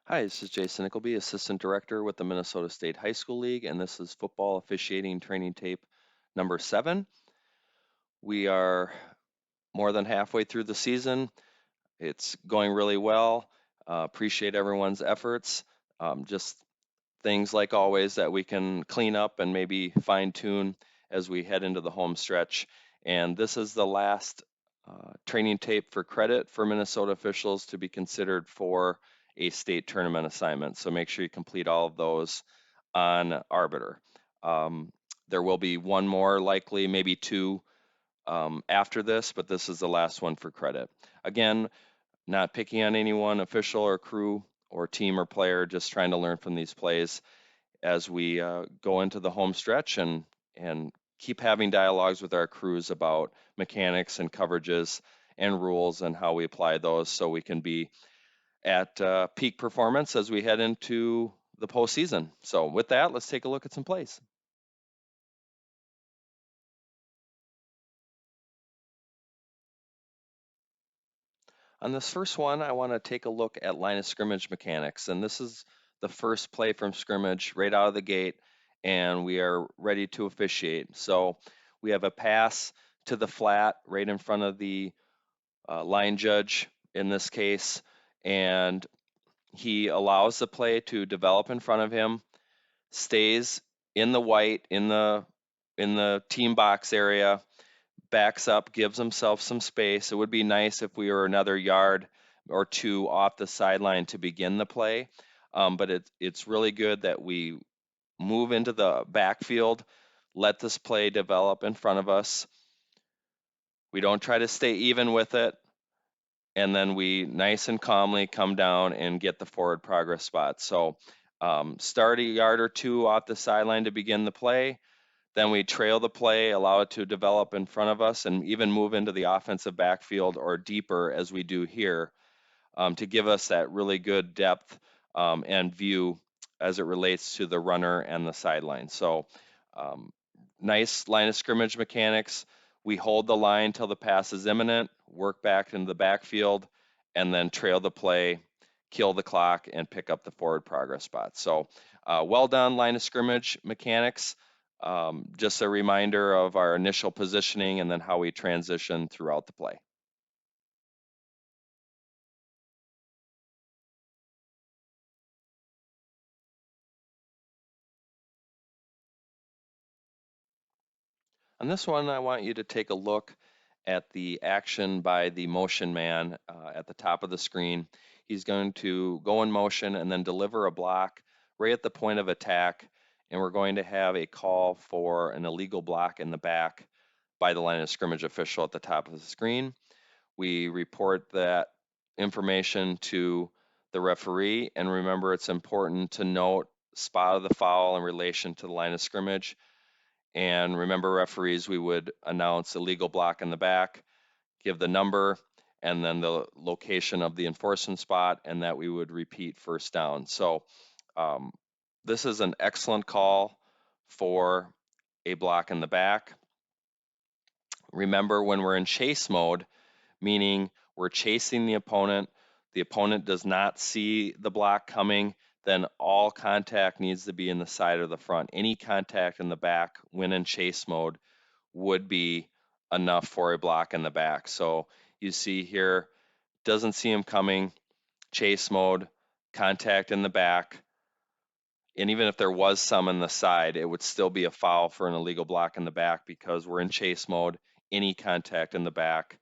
Hi, this is Jason Nickleby, Assistant Director with the Minnesota State High School League, and this is football officiating training tape number 7. We are more than halfway through the season. It's going really well. Appreciate everyone's efforts. Just things like always that we can clean up and maybe fine tune as we head into the home stretch. And this is the last training tape for credit for Minnesota officials to be considered for a state tournament assignment. So make sure you complete all of those on Arbiter. Um, there will be one more, likely, maybe two after this, but this is the last one for credit. Again, not picking on anyone, official or crew or team or player, just trying to learn from these plays as we go into the home stretch and keep having dialogues with our crews about mechanics and coverages and rules and how we apply those so we can be at peak performance as we head into the postseason. So with that, let's take a look at some plays. On this first one, I want to take a look at line of scrimmage mechanics, and this is the first play from scrimmage right out of the gate, and we are ready to officiate. So we have a pass to the flat right in front of the line judge in this case, and he allows the play to develop in front of him, stays in the white in the team box area, backs up, gives himself some space. It would be nice if we were another yard or two off the sideline to begin the play. But it's really good that we move into the backfield, let this play develop in front of us. We don't try to stay even with it. And then we nice and calmly come down and get the forward progress spot. So start a yard or two off the sideline to begin the play. Then we trail the play, allow it to develop in front of us, and even move into the offensive backfield or deeper as we do here to give us that really good depth and view as it relates to the runner and the sideline. So um, nice line of scrimmage mechanics. We hold the line till the pass is imminent, work back into the backfield, and then trail the play, kill the clock, and pick up the forward progress spot. So well done, line of scrimmage mechanics. Just a reminder of our initial positioning and then how we transition throughout the play. On this one, I want you to take a look at the action by the motion man at the top of the screen. He's going to go in motion and then deliver a block right at the point of attack, and we're going to have a call for an illegal block in the back by the line of scrimmage official at the top of the screen. We report that information to the referee, and remember it's important to note spot of the foul in relation to the line of scrimmage. And remember, referees, we would announce a legal block in the back, give the number, and then the location of the enforcement spot, and that we would repeat first down. So um, this is an excellent call for a block in the back. Remember, when we're in chase mode, meaning we're chasing the opponent does not see the block coming, then all contact needs to be in the side or the front. Any contact in the back when in chase mode would be enough for a block in the back. So you see here, doesn't see him coming, chase mode, contact in the back. And even if there was some in the side, it would still be a foul for an illegal block in the back because we're in chase mode. Any contact in the back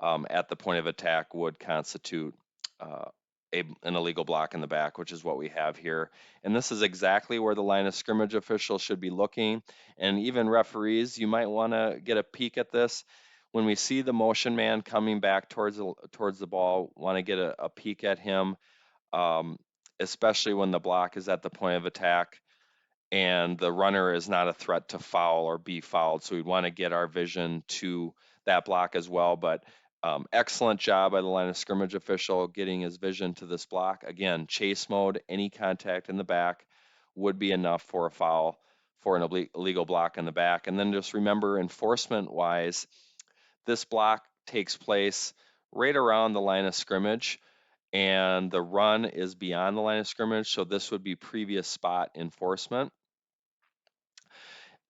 at the point of attack would constitute uh, an illegal block in the back, which is what we have here. And this is exactly where the line of scrimmage official should be looking. And even referees, you might want to get a peek at this. When we see the motion man coming back towards the ball, want to get a peek at him, um, especially when the block is at the point of attack and the runner is not a threat to foul or be fouled. So we'd want to get our vision to that block as well. But excellent job by the line of scrimmage official getting his vision to this block. Again, chase mode, any contact in the back would be enough for a foul for an illegal block in the back. And then just remember, enforcement wise, this block takes place right around the line of scrimmage. and the run is beyond the line of scrimmage, so this would be previous spot enforcement.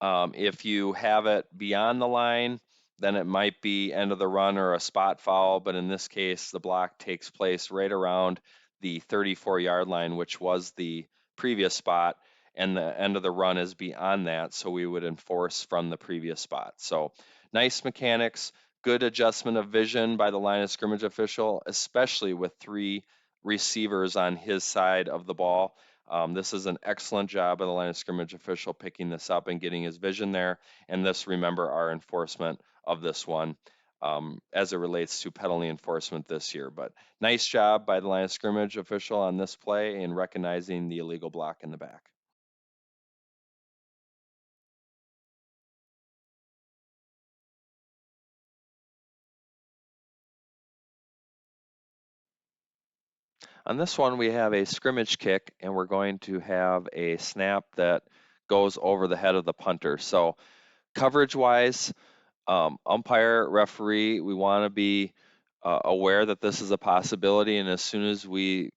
If you have it beyond the line, then it might be end of the run or a spot foul, but in this case, the block takes place right around the 34-yard line, which was the previous spot, and the end of the run is beyond that, so we would enforce from the previous spot. So nice mechanics, good adjustment of vision by the line of scrimmage official, especially with 3 receivers on his side of the ball. This is an excellent job of the line of scrimmage official picking this up and getting his vision there. And this, remember, our enforcement of this one as it relates to penalty enforcement this year. But nice job by the line of scrimmage official on this play in recognizing the illegal block in the back. On this one, we have a scrimmage kick, and we're going to have a snap that goes over the head of the punter. So coverage-wise, umpire, referee, we want to be aware that this is a possibility, and as soon as we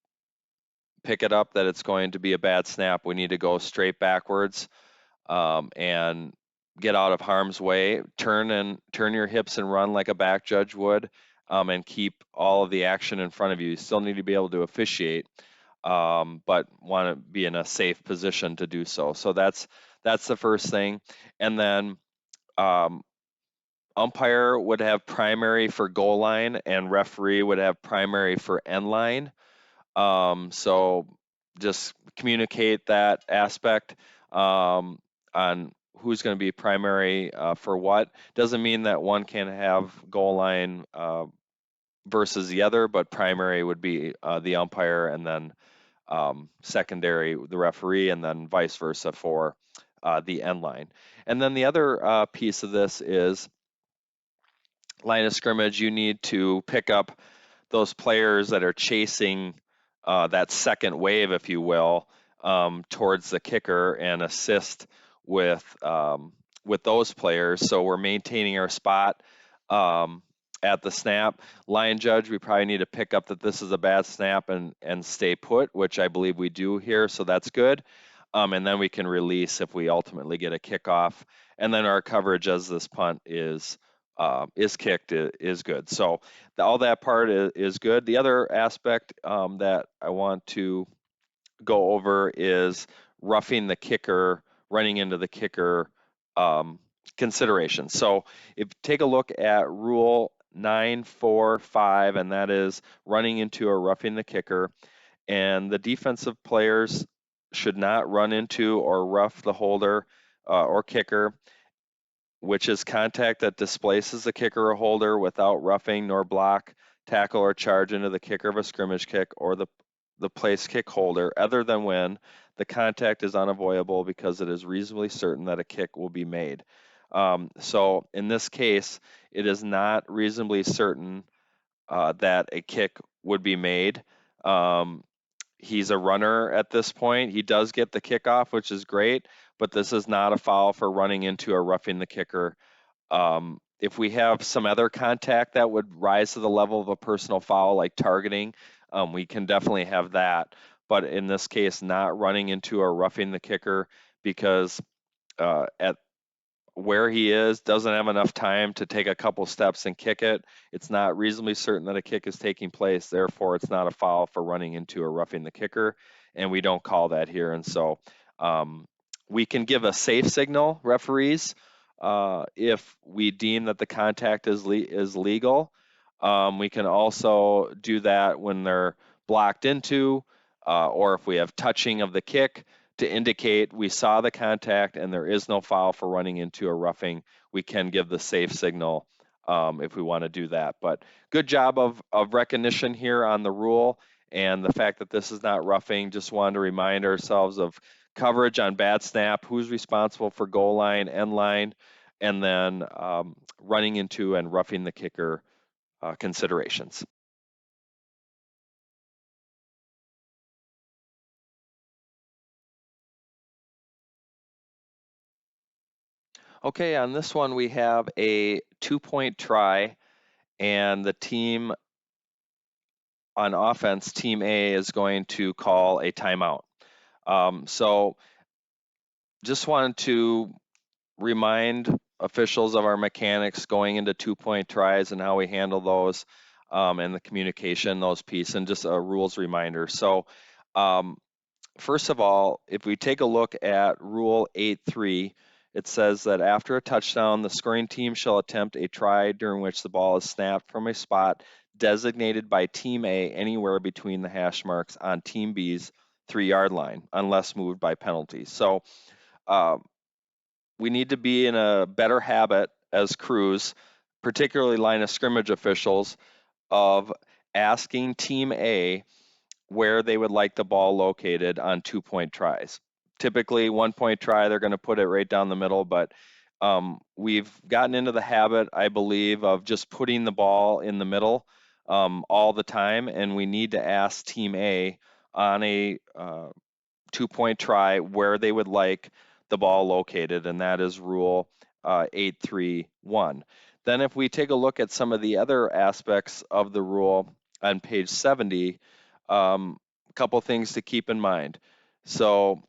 pick it up that it's going to be a bad snap, we need to go straight backwards and get out of harm's way. Turn your hips and run like a back judge would, and keep all of the action in front of you. You still need to be able to officiate, but want to be in a safe position to do so. So that's the first thing, and then. Um, Umpire would have primary for goal line and referee would have primary for end line. So just communicate that aspect on who's going to be primary for what. Doesn't mean that one can have goal line versus the other, but primary would be the umpire, and then secondary the referee, and then vice versa for the end line. And then the other piece of this is line of scrimmage, you need to pick up those players that are chasing that second wave, if you will, towards the kicker and assist with those players. So we're maintaining our spot at the snap. Line judge, we probably need to pick up that this is a bad snap and stay put, which I believe we do here. So that's good. And then we can release if we ultimately get a kickoff. And then our coverage as this punt is kicked is good. So all that part is good. The other aspect that I want to go over is roughing the kicker, running into the kicker consideration. So if take a look at Rule 945, and that is running into or roughing the kicker, and the defensive players should not run into or rough the holder or kicker, which is contact that displaces the kicker or holder without roughing nor block, tackle, or charge into the kicker of a scrimmage kick or the place kick holder, other than when the contact is unavoidable because it is reasonably certain that a kick will be made. So in this case, it is not reasonably certain that a kick would be made. He's a runner at this point. He does get the kickoff, which is great, but this is not a foul for running into or roughing the kicker. If we have some other contact that would rise to the level of a personal foul, like targeting, we can definitely have that. But in this case, not running into or roughing the kicker because at where he is, doesn't have enough time to take a couple steps and kick it. It's not reasonably certain that a kick is taking place. Therefore, it's not a foul for running into or roughing the kicker, and we don't call that here. And so we can give a safe signal, referees, if we deem that the contact is legal. We can also do that when they're blocked into, or if we have touching of the kick to indicate we saw the contact and there is no foul for running into or roughing. We can give the safe signal if we want to do that. But good job of recognition here on the rule, and the fact that this is not roughing. Just wanted to remind ourselves of coverage on bad snap, who's responsible for goal line, end line, and then running into and roughing the kicker considerations. Okay, on this one we have a 2-point try, and the team on offense, Team A is going to call a timeout. So just wanted to remind officials of our mechanics going into 2-point tries and how we handle those, and the communication, those pieces, and just a rules reminder. So um, first of all, if we take a look at Rule 8.3, it says that after a touchdown, the scoring team shall attempt a try during which the ball is snapped from a spot designated by Team A anywhere between the hash marks on Team B's 3-yard line, unless moved by penalty. So uh, we need to be in a better habit as crews, particularly line of scrimmage officials, of asking Team A where they would like the ball located on 2-point tries. Typically, 1-point try, they're going to put it right down the middle, but we've gotten into the habit, I believe, of just putting the ball in the middle all the time, and we need to ask Team A on a 2-point try where they would like the ball located, and that is Rule 8.3.1. Then if we take a look at some of the other aspects of the rule on page 70, a couple things to keep in mind. So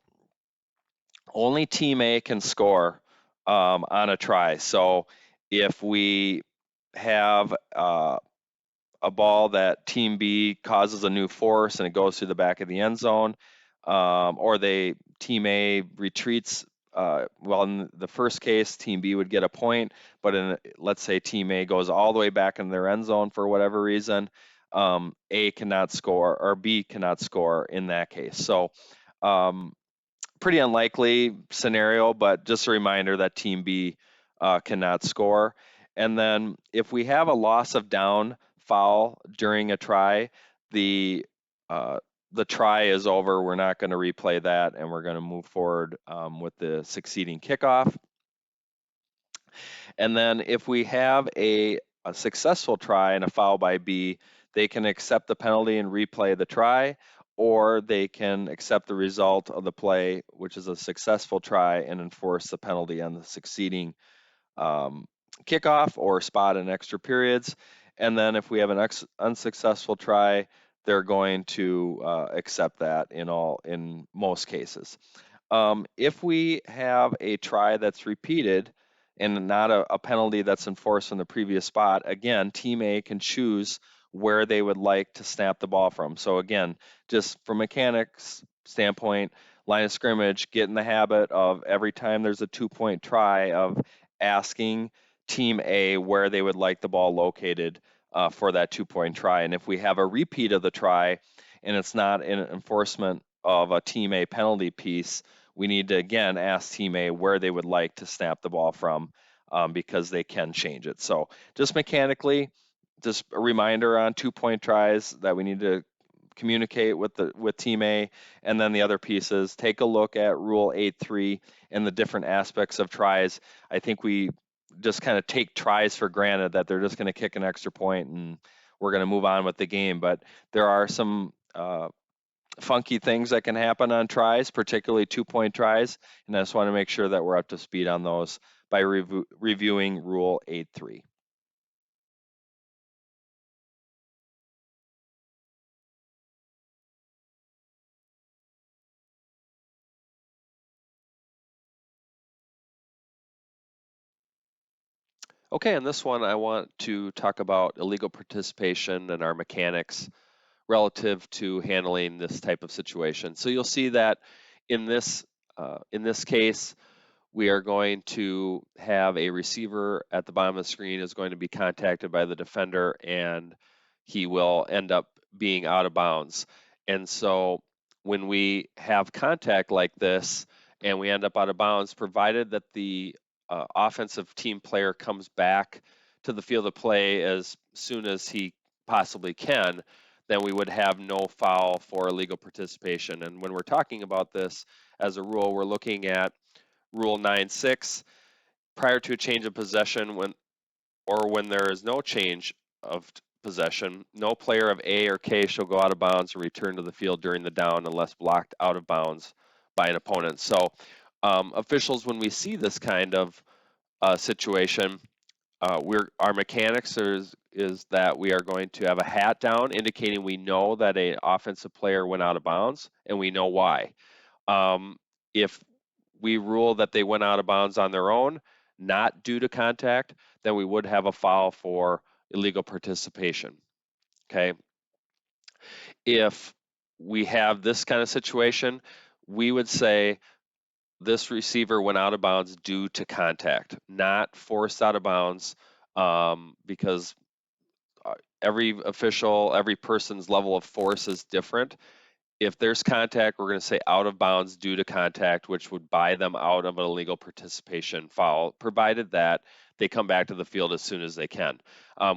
only Team A can score on a try. So if we have a ball that Team B causes a new force and it goes through the back of the end zone, or Team A retreats. Well, in the first case, Team B would get a point, but let's say Team A goes all the way back in their end zone for whatever reason, A cannot score or B cannot score in that case. So um, pretty unlikely scenario, but just a reminder that Team B cannot score. And then if we have a loss of down foul during a try, the uh, the try is over. We're not going to replay that, and we're going to move forward with the succeeding kickoff. And then if we have a successful try and a foul by B, they can accept the penalty and replay the try, or they can accept the result of the play, which is a successful try, and enforce the penalty on the succeeding um, kickoff or spot in extra periods. And then if we have an unsuccessful try, they're going to accept that in most cases. If we have a try that's repeated and not a penalty that's enforced from the previous spot, again, Team A can choose where they would like to snap the ball from. So again, just from mechanics standpoint, line of scrimmage, get in the habit of every time there's a 2-point try of asking Team A where they would like the ball located for that 2-point try. And if we have a repeat of the try and it's not an enforcement of a Team A penalty piece, we need to again ask Team A where they would like to snap the ball from, because they can change it. So just mechanically, just a reminder on 2-point tries that we need to communicate with Team A, and then the other pieces. Take a look at Rule 8.3 and the different aspects of tries. I think we just kind of take tries for granted that they're just going to kick an extra point and we're going to move on with the game. But there are some funky things that can happen on tries, particularly 2-point tries, and I just want to make sure that we're up to speed on those by reviewing Rule 8.3. Okay, in this one, I want to talk about illegal participation and our mechanics relative to handling this type of situation. So you'll see that in this case, we are going to have a receiver at the bottom of the screen is going to be contacted by the defender, and he will end up being out of bounds. And so when we have contact like this and we end up out of bounds, provided that the offensive team player comes back to the field of play as soon as he possibly can, then we would have no foul for illegal participation. And when we're talking about this as a rule, we're looking at Rule 9.6, prior to a change of possession when there is no change of possession, no player of A or K shall go out of bounds or return to the field during the down unless blocked out of bounds by an opponent. So officials, when we see this kind of situation, our mechanics is that we are going to have a hat down indicating we know that an offensive player went out of bounds and we know why. If we rule that they went out of bounds on their own, not due to contact, then we would have a foul for illegal participation. Okay. If we have this kind of situation, we would say this receiver went out of bounds due to contact, not forced out of bounds, because every official, every person's level of force is different. If there's contact, we're going to say out of bounds due to contact, which would buy them out of an illegal participation foul, provided that they come back to the field as soon as they can,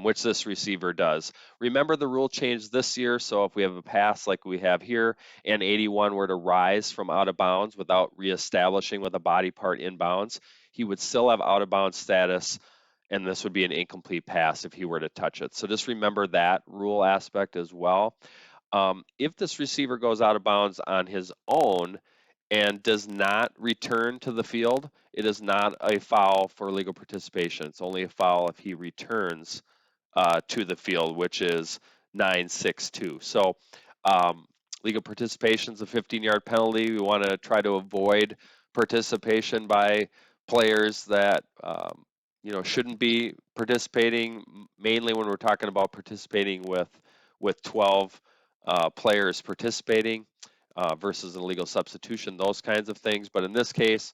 which this receiver does. Remember, the rule changed this year, so if we have a pass like we have here and 81 were to rise from out of bounds without reestablishing with a body part in bounds, he would still have out of bounds status, and this would be an incomplete pass if he were to touch it. So just remember that rule aspect as well. If this receiver goes out of bounds on his own and does not return to the field, it is not a foul for legal participation. It's only a foul if he returns to the field, which is 962. So legal participation is a 15-yard penalty. We want to try to avoid participation by players that shouldn't be participating. Mainly when we're talking about participating with 12 players participating versus an illegal substitution, those kinds of things. But in this case,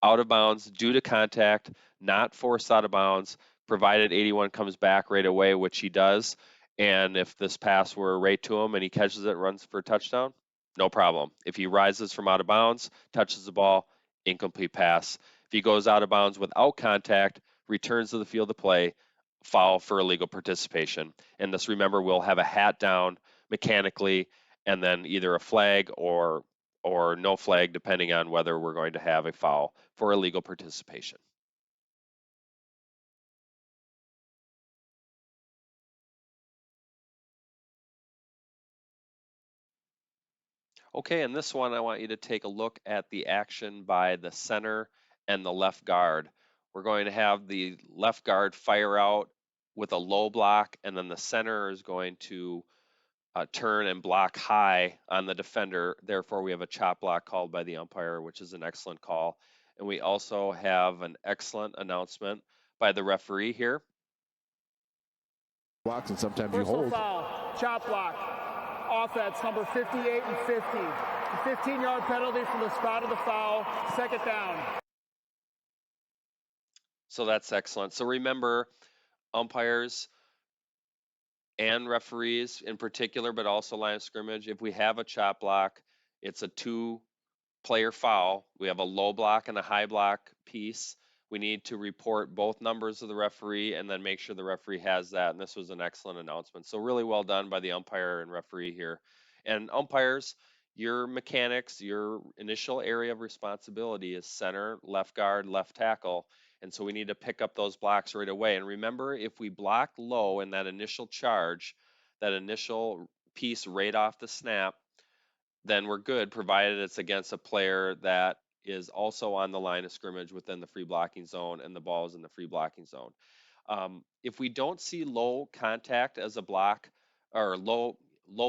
out of bounds due to contact, not forced out of bounds, provided 81 comes back right away, which he does. And if this pass were right to him and he catches it and runs for a touchdown, no problem. If he rises from out of bounds, touches the ball, incomplete pass. If he goes out of bounds without contact, returns to the field of play, foul for illegal participation. And just remember, we'll have a hat down mechanically, and then either a flag or no flag, depending on whether we're going to have a foul for illegal participation. Okay, in this one, I want you to take a look at the action by the center and the left guard. We're going to have the left guard fire out with a low block, and then the center is going to turn and block high on the defender. Therefore, we have a chop block called by the umpire, which is an excellent call. And we also have an excellent announcement by the referee here. Blocks and sometimes you hold. Foul, chop block, offense number 58 and 50. 15-yard penalty from the spot of the foul, second down. So that's excellent. So remember, umpires and referees in particular, but also line of scrimmage, if we have a chop block, it's a two-player foul. We have a low block and a high block piece. We need to report both numbers of the referee and then make sure the referee has that. And this was an excellent announcement. So really well done by the umpire and referee here. And umpires, your mechanics, your initial area of responsibility is center, left guard, left tackle. And so we need to pick up those blocks right away. And remember, if we block low in that initial charge, that initial piece right off the snap, then we're good, provided it's against a player that is also on the line of scrimmage within the free blocking zone and the ball is in the free blocking zone. If we don't see low contact as a block or low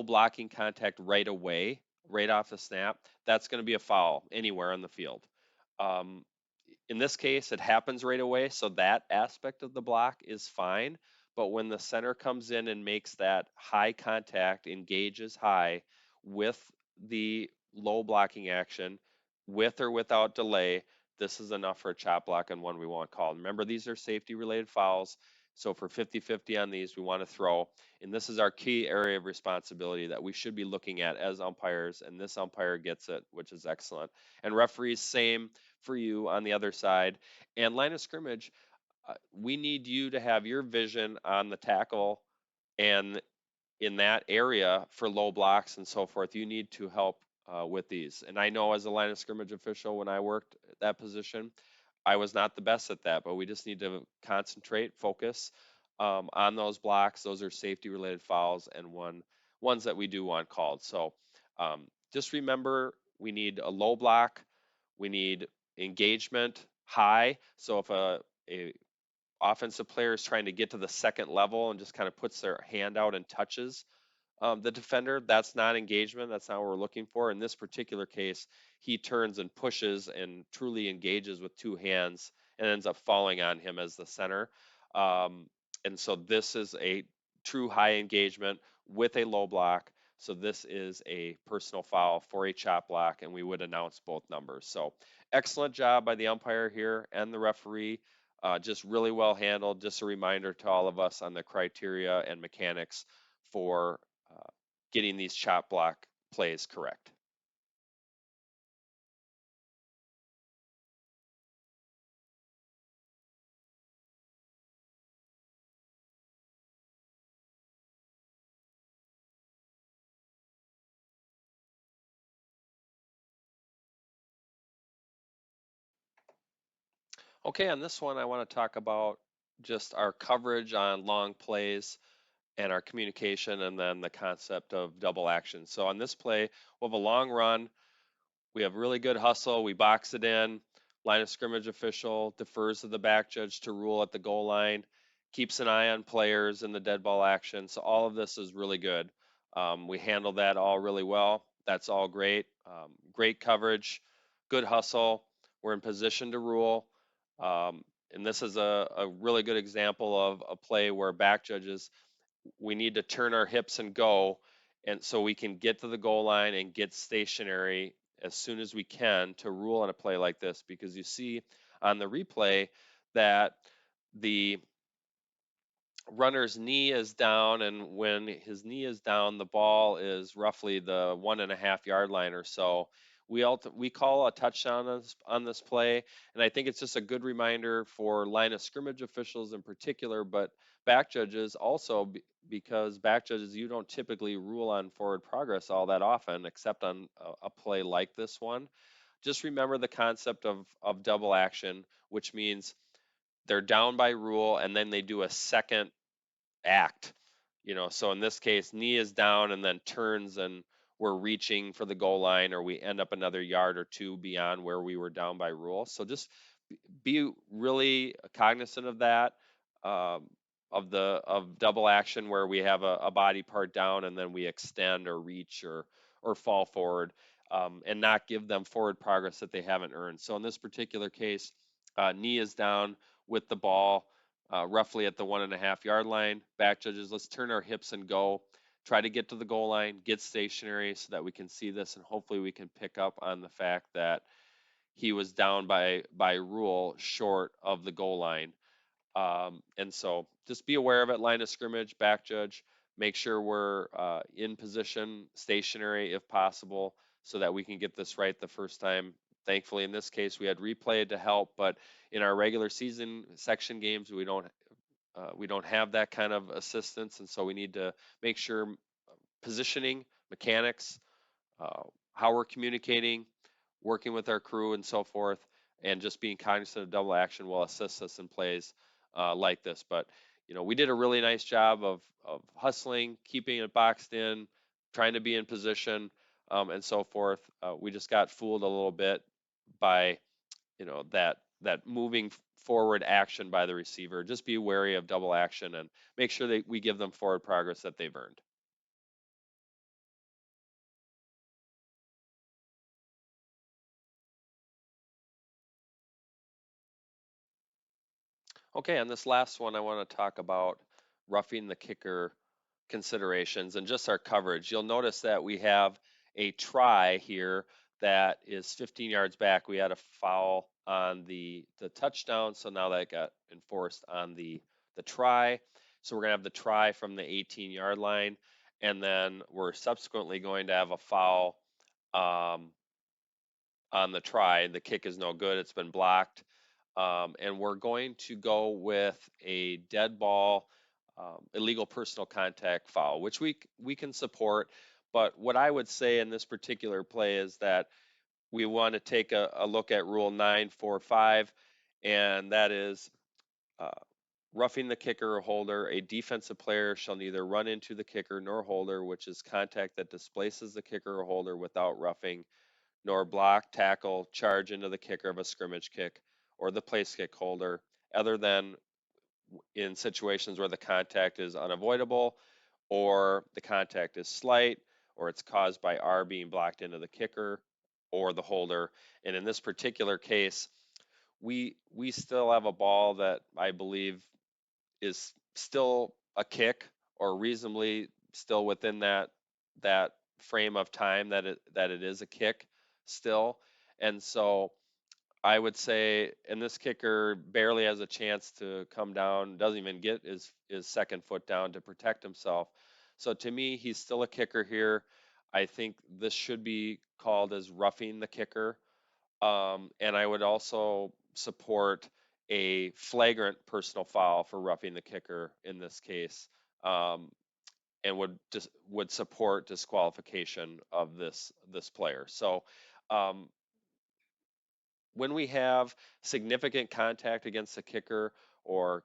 blocking contact right away, right off the snap, that's going to be a foul anywhere on the field. In this case, it happens right away, so that aspect of the block is fine. But when the center comes in and makes that high contact, engages high with the low blocking action, with or without delay, this is enough for a chop block and one we want called. Remember, these are safety related fouls. So for 50-50 on these, we want to throw. And this is our key area of responsibility that we should be looking at as umpires. And this umpire gets it, which is excellent. And referees, same for you on the other side. And line of scrimmage, we need you to have your vision on the tackle and in that area for low blocks and so forth. You need to help with these. And I know as a line of scrimmage official, when I worked that position, I was not the best at that, but we just need to concentrate, focus on those blocks. Those are safety related fouls and ones that we do want called. So just remember, we need a low block. We need engagement high. So if a offensive player is trying to get to the second level and just kind of puts their hand out and touches the defender, that's not engagement. That's not what we're looking for. In this particular case, he turns and pushes and truly engages with two hands and ends up falling on him as the center. Um, and so this is a true high engagement with a low block. So this is a personal foul for a chop block, and we would announce both numbers. So excellent job by the umpire here and the referee. Just really well handled. Just a reminder to all of us on the criteria and mechanics for uh, getting these chop block plays correct. Okay, on this one, I want to talk about just our coverage on long plays and our communication, and then the concept of double action. So on this play, we'll have a long run. We have really good hustle. We box it in. Line of scrimmage official defers to the back judge to rule at the goal line, keeps an eye on players in the dead ball action. So all of this is really good. We handled that all really well. That's all great. Great coverage, good hustle. We're in position to rule. Um, and this is a really good example of a play where back judges, we need to turn our hips and go, and so we can get to the goal line and get stationary as soon as we can to rule on a play like this, because you see on the replay that the runner's knee is down, and when his knee is down, the ball is roughly the 1.5 yard line or so. We call a touchdown on this play, and I think it's just a good reminder for line of scrimmage officials in particular, but back judges also, because back judges, you don't typically rule on forward progress all that often, except on a play like this one. Just remember the concept of double action, which means they're down by rule and then they do a second act. So in this case, knee is down and then turns, and we're reaching for the goal line, or we end up another yard or two beyond where we were down by rule. So just be really cognizant of that, um, of double action where we have a body part down and then we extend or reach or fall forward, and not give them forward progress that they haven't earned. So in this particular case, knee is down with the ball roughly at the 1.5 yard line. Back judges, let's turn our hips and go. Try to get to the goal line, get stationary so that we can see this, and hopefully we can pick up on the fact that he was down by rule short of the goal line. And so just be aware of it. Line of scrimmage, back judge. Make sure we're in position, stationary if possible, so that we can get this right the first time. Thankfully, in this case, we had replay to help, but in our regular season section games, we don't have that kind of assistance, and so we need to make sure positioning, mechanics, uh, how we're communicating, working with our crew, and so forth, and just being cognizant of double action will assist us in plays like this. But we did a really nice job of hustling, keeping it boxed in, trying to be in position, and so forth. We just got fooled a little bit by that moving forward action by the receiver. Just be wary of double action and make sure that we give them forward progress that they've earned. Okay, on this last one, I want to talk about roughing the kicker considerations and just our coverage. You'll notice that we have a try here that is 15 yards back. We had a foul on the touchdown, so now that got enforced on the try. So we're gonna have the try from the 18-yard line, and then we're subsequently going to have a foul um, on the try. The kick is no good; it's been blocked, and we're going to go with a dead ball, illegal personal contact foul, which we can support. But what I would say in this particular play is that we want to take a look at Rule 945, and that is uh, roughing the kicker or holder. A defensive player shall neither run into the kicker nor holder, which is contact that displaces the kicker or holder without roughing, nor block, tackle, charge into the kicker of a scrimmage kick or the place kick holder, other than in situations where the contact is unavoidable, or the contact is slight, or it's caused by R being blocked into the kicker or the holder. And in this particular case, we still have a ball that I believe is still a kick, or reasonably still within that frame of time that it is a kick still. And so I would say, and this kicker barely has a chance to come down, doesn't even get his second foot down to protect himself. So to me, he's still a kicker here. I think this should be called as roughing the kicker. And I would also support a flagrant personal foul for roughing the kicker in this case, um, and would support disqualification of this player. So um, when we have significant contact against the kicker, or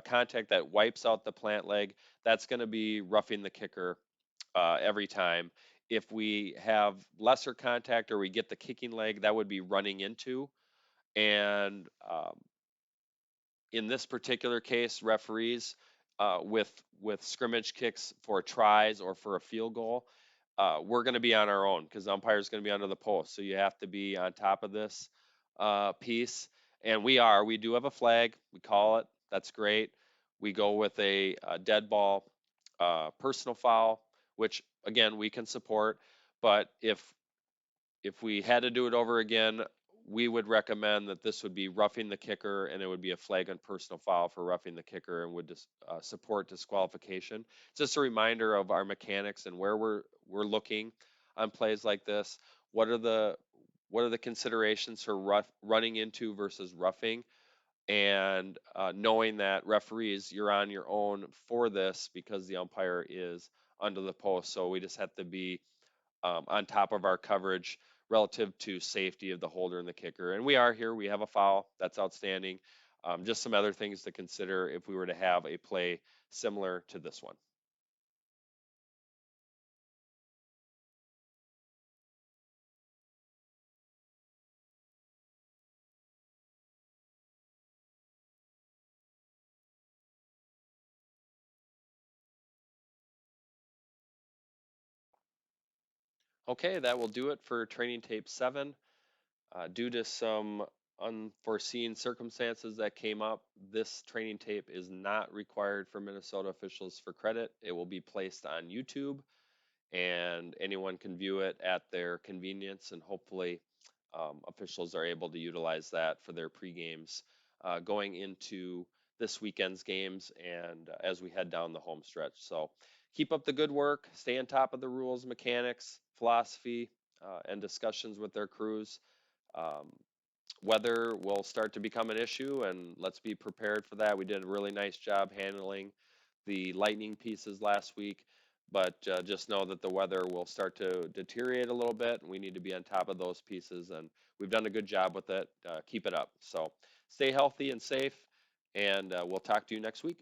contact that wipes out the plant leg, that's going to be roughing the kicker every time. If we have lesser contact, or we get the kicking leg, that would be running into. And in this particular case, referees, with scrimmage kicks for tries or for a field goal, we're going to be on our own because the umpire is going to be under the post. So you have to be on top of this piece. And we are. We do have a flag. We call it. That's great. We go with a dead ball personal foul, which again we can support. But if we had to do it over again, we would recommend that this would be roughing the kicker, and it would be a flagrant personal foul for roughing the kicker, and would support disqualification. It's just a reminder of our mechanics and where we're looking on plays like this. What are the considerations for running into versus roughing? And knowing that referees, you're on your own for this because the umpire is under the post. So we just have to be on top of our coverage relative to safety of the holder and the kicker. And we are here. We have a foul. That's outstanding. Just some other things to consider if we were to have a play similar to this one. Okay, that will do it for training tape 7. Due to some unforeseen circumstances that came up, this training tape is not required for Minnesota officials for credit. It will be placed on YouTube, and anyone can view it at their convenience, and hopefully officials are able to utilize that for their pre-games going into this weekend's games, and as we head down the home stretch. So keep up the good work, stay on top of the rules, mechanics, philosophy, and discussions with their crews. um, Weather will start to become an issue, and let's be prepared for that. We did a really nice job handling the lightning pieces last week, but just know that the weather will start to deteriorate a little bit, and we need to be on top of those pieces. And we've done a good job with it. Keep it up. So stay healthy and safe, and we'll talk to you next week.